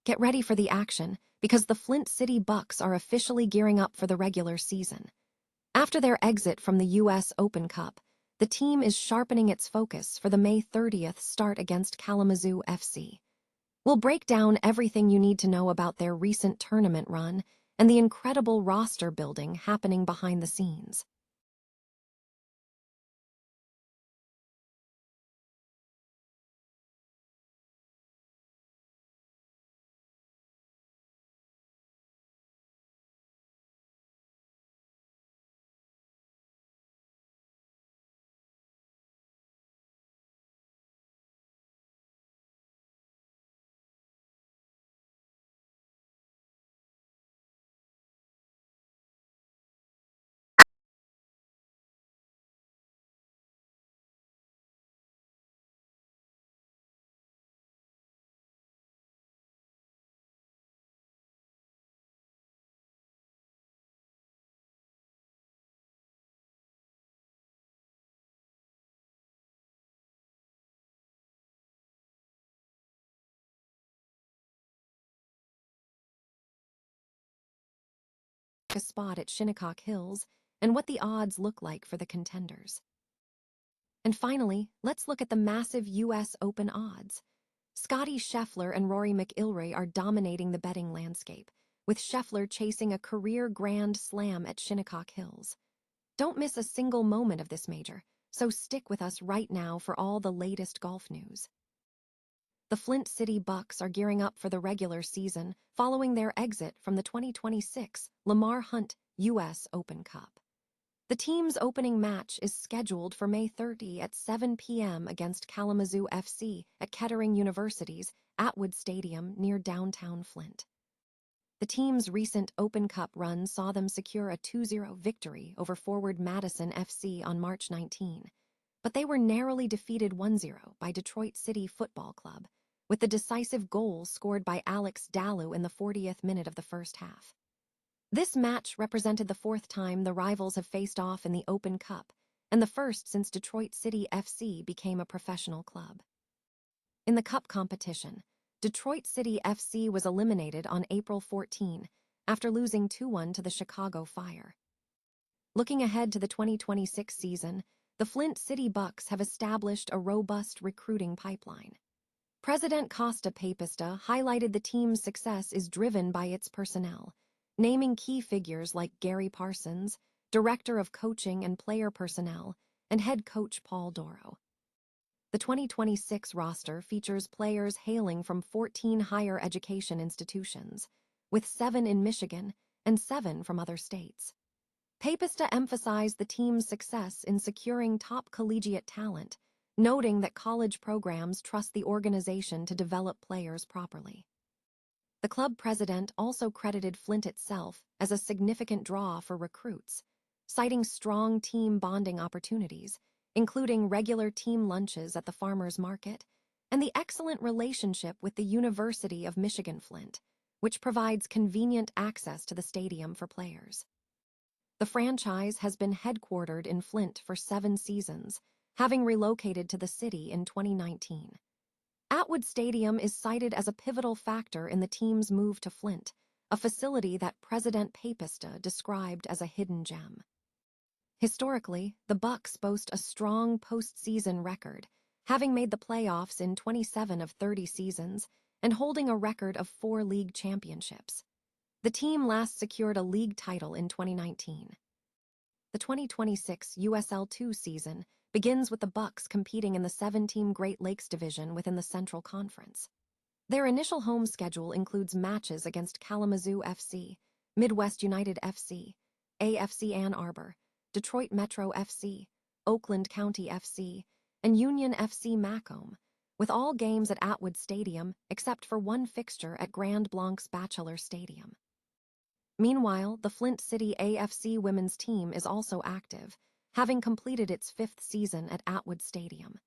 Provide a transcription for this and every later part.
Get ready for the action, because the Flint City Bucks are officially gearing up for the regular season. After their exit from the U.S. Open Cup, the team is sharpening its focus for the May 30th start against Kalamazoo FC. We'll break down everything you need to know about their recent tournament run and the incredible roster building happening behind the scenes. A spot at Shinnecock Hills and what the odds look like for the contenders. And finally, let's look at the massive U.S. Open odds. Scottie Scheffler and Rory McIlroy are dominating the betting landscape, with Scheffler chasing a career Grand Slam at Shinnecock Hills. Don't miss a single moment of this major, so stick with us right now for all the latest golf news. The Flint City Bucks are gearing up for the regular season following their exit from the 2026 Lamar Hunt U.S. Open Cup. The team's opening match is scheduled for May 30 at 7 p.m. against Kalamazoo FC at Kettering University's Atwood Stadium near downtown Flint. The team's recent Open Cup run saw them secure a 2-0 victory over forward Madison FC on March 19, but they were narrowly defeated 1-0 by Detroit City Football Club, with the decisive goal scored by Alex Dalu in the 40th minute of the first half. This match represented the fourth time the rivals have faced off in the Open Cup, and the first since Detroit City FC became a professional club. In the Cup competition, Detroit City FC was eliminated on April 14 after losing 2-1 to the Chicago Fire. Looking ahead to the 2026 season, the Flint City Bucks have established a robust recruiting pipeline. President Costa Papista highlighted the team's success is driven by its personnel, naming key figures like Gary Parsons, Director of Coaching and Player Personnel, and Head Coach Paul Doro. The 2026 roster features players hailing from 14 higher education institutions, with 7 in Michigan and 7 from other states. Papista emphasized the team's success in securing top collegiate talent, noting that college programs trust the organization to develop players properly. The club president also credited Flint itself as a significant draw for recruits, citing strong team bonding opportunities, including regular team lunches at the farmers market, and the excellent relationship with the University of Michigan Flint, which provides convenient access to the stadium for players. The franchise has been headquartered in Flint for 7 seasons, having relocated to the city in 2019. Atwood Stadium is cited as a pivotal factor in the team's move to Flint, a facility that President Papista described as a hidden gem. Historically, the Bucks boast a strong postseason record, having made the playoffs in 27 of 30 seasons and holding a record of 4 league championships. The team last secured a league title in 2019. The 2026 USL2 season begins with the Bucks competing in the 7-team Great Lakes Division within the Central Conference. Their initial home schedule includes matches against Kalamazoo FC, Midwest United FC, AFC Ann Arbor, Detroit Metro FC, Oakland County FC, and Union FC Macomb, with all games at Atwood Stadium except for one fixture at Grand Blanc's Batchelor Stadium. Meanwhile, the Flint City AFC women's team is also active, having completed its 5th season at Atwood Stadium.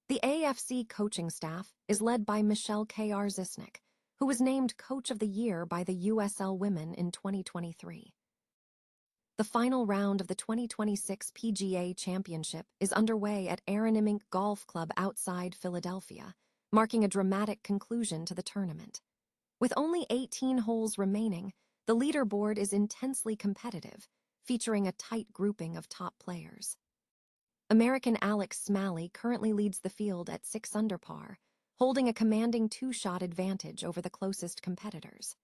The AFC coaching staff is led by Michelle K.R. Zisnik, who was named Coach of the Year by the USL Women in 2023. The final round of the 2026 PGA Championship is underway at Aronimink Golf Club outside Philadelphia, marking a dramatic conclusion to the tournament. With only 18 holes remaining, the leaderboard is intensely competitive, featuring a tight grouping of top players. American Alex Smalley currently leads the field at 6 under par, holding a commanding 2-shot advantage over the closest competitors.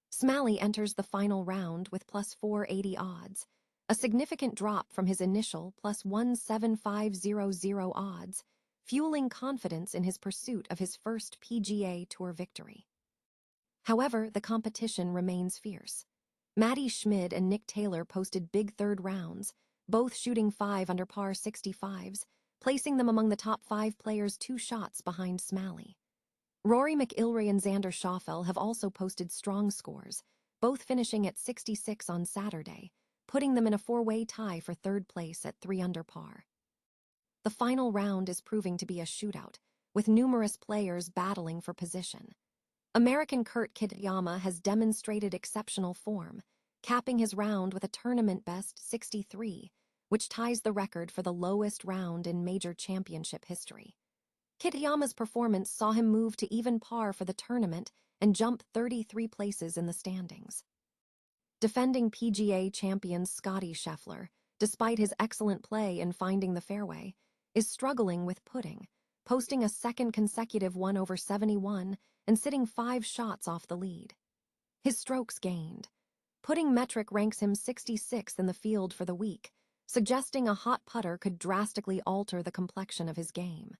Smalley enters the final round with plus 480 odds, a significant drop from his initial plus 17500 odds, fueling confidence in his pursuit of his first PGA Tour victory. However, the competition remains fierce. Matty Schmid and Nick Taylor posted big third rounds, both shooting 5 under par 65s, placing them among the top 5 players 2 shots behind Smalley. Rory McIlroy and Xander Schauffele have also posted strong scores, both finishing at 66 on Saturday, putting them in a 4-way tie for third place at 3 under par. The final round is proving to be a shootout, with numerous players battling for position. American Kurt Kitayama has demonstrated exceptional form, capping his round with a tournament-best 63, which ties the record for the lowest round in major championship history. Kitayama's performance saw him move to even par for the tournament and jump 33 places in the standings. Defending PGA champion Scottie Scheffler, despite his excellent play in finding the fairway, is struggling with putting, posting a second consecutive 1 over 71 and sitting 5 shots off the lead. His strokes gained. Putting metric ranks him 66th in the field for the week, suggesting a hot putter could drastically alter the complexion of his game.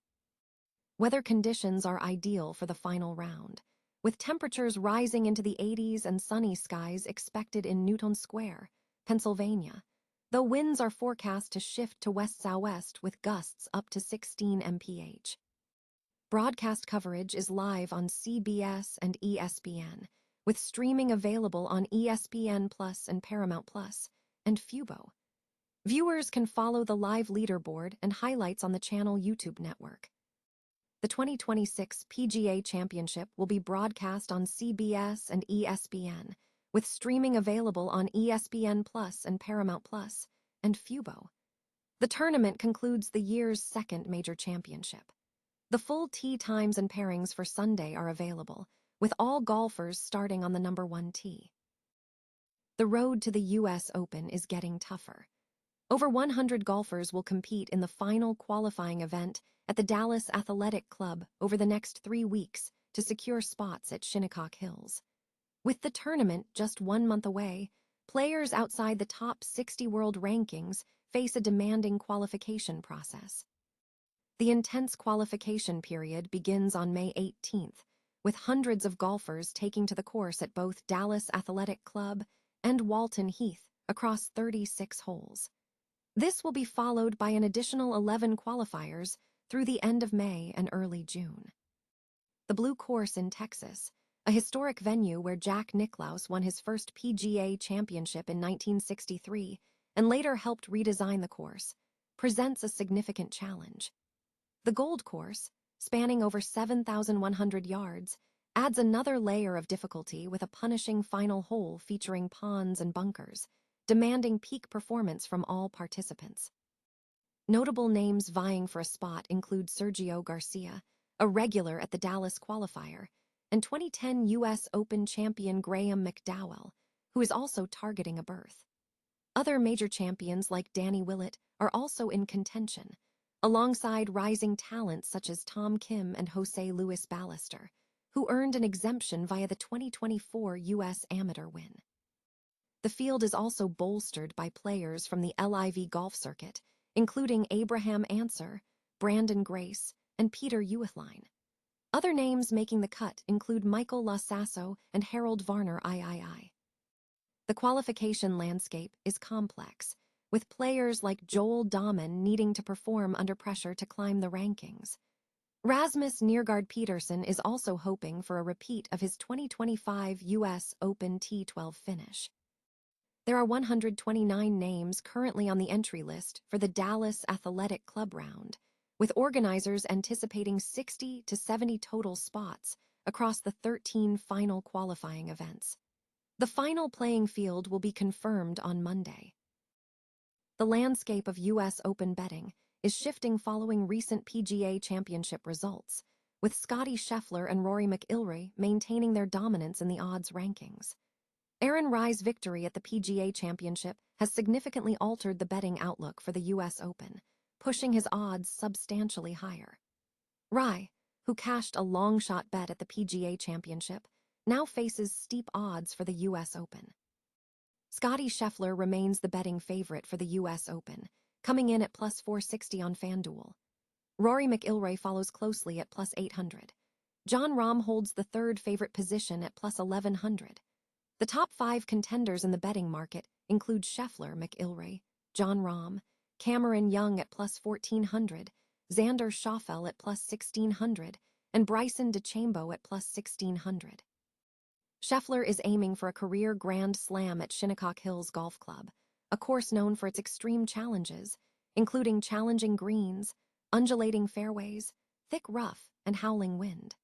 Weather conditions are ideal for the final round, with temperatures rising into the 80s and sunny skies expected in Newton Square, Pennsylvania, though winds are forecast to shift to west-southwest with gusts up to 16 mph. Broadcast coverage is live on CBS and ESPN, with streaming available on ESPN Plus and Paramount Plus, and Fubo. Viewers can follow the live leaderboard and highlights on the channel YouTube network. The 2026 PGA Championship will be broadcast on CBS and ESPN, with streaming available on ESPN Plus and Paramount Plus, and Fubo. The tournament concludes the year's second major championship. The full tee times and pairings for Sunday are available, with all golfers starting on the number 1 tee. The road to the U.S. Open is getting tougher. Over 100 golfers will compete in the final qualifying event at the Dallas Athletic Club over the next 3 weeks to secure spots at Shinnecock Hills. With the tournament just 1 month away, players outside the top 60 world rankings face a demanding qualification process. The intense qualification period begins on May 18th, with hundreds of golfers taking to the course at both Dallas Athletic Club and Walton Heath across 36 holes. This will be followed by an additional 11 qualifiers through the end of May and early June. The Blue Course in Texas, a historic venue where Jack Nicklaus won his first PGA Championship in 1963 and later helped redesign the course, presents a significant challenge. The Gold Course, spanning over 7,100 yards, adds another layer of difficulty with a punishing final hole featuring ponds and bunkers, demanding peak performance from all participants. Notable names vying for a spot include Sergio Garcia, a regular at the Dallas qualifier, and 2010 U.S. Open champion Graham McDowell, who is also targeting a berth. Other major champions like Danny Willett are also in contention, alongside rising talents such as Tom Kim and Jose Luis Ballester, who earned an exemption via the 2024 U.S. Amateur win. The field is also bolstered by players from the LIV golf circuit, including Abraham Ancer, Brandon Grace, and Peter Uethlein. Other names making the cut include Michael Lasasso and Harold Varner III. The qualification landscape is complex, with players like Joel Dahman needing to perform under pressure to climb the rankings. Rasmus Nergard Peterson is also hoping for a repeat of his 2025 U.S. Open T12 finish. There are 129 names currently on the entry list for the Dallas Athletic Club round, with organizers anticipating 60 to 70 total spots across the 13 final qualifying events. The final playing field will be confirmed on Monday. The landscape of U.S. Open betting is shifting following recent PGA Championship results, with Scottie Scheffler and Rory McIlroy maintaining their dominance in the odds rankings. Aaron Rye's victory at the PGA Championship has significantly altered the betting outlook for the U.S. Open, pushing his odds substantially higher. Rye, who cashed a long-shot bet at the PGA Championship, now faces steep odds for the U.S. Open. Scottie Scheffler remains the betting favorite for the U.S. Open, coming in at plus 460 on FanDuel. Rory McIlroy follows closely at plus 800. Jon Rahm holds the third favorite position at plus 1100. The top 5 contenders in the betting market include Scheffler, McIlroy, Jon Rahm, Cameron Young at plus 1400, Xander Schauffele at plus 1600, and Bryson DeChambeau at plus 1600. Scheffler is aiming for a career Grand Slam at Shinnecock Hills Golf Club, a course known for its extreme challenges, including challenging greens, undulating fairways, thick rough, and howling wind.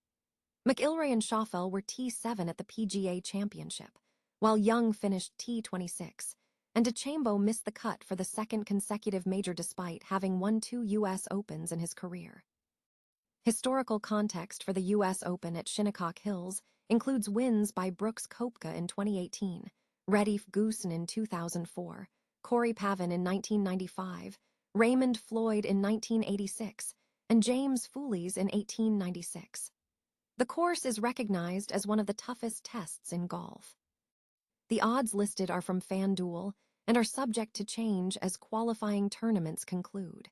McIlroy and Schauffele were T7 at the PGA Championship, while Young finished T26, and DeChambeau missed the cut for the second consecutive major despite having won 2 U.S. Opens in his career. Historical context for the U.S. Open at Shinnecock Hills includes wins by Brooks Koepka in 2018, Redif Goosen in 2004, Corey Pavin in 1995, Raymond Floyd in 1986, and James Foolies in 1896. The course is recognized as one of the toughest tests in golf. The odds listed are from FanDuel and are subject to change as qualifying tournaments conclude.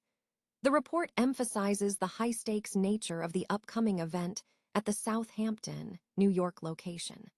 The report emphasizes the high-stakes nature of the upcoming event at the Southampton, New York location.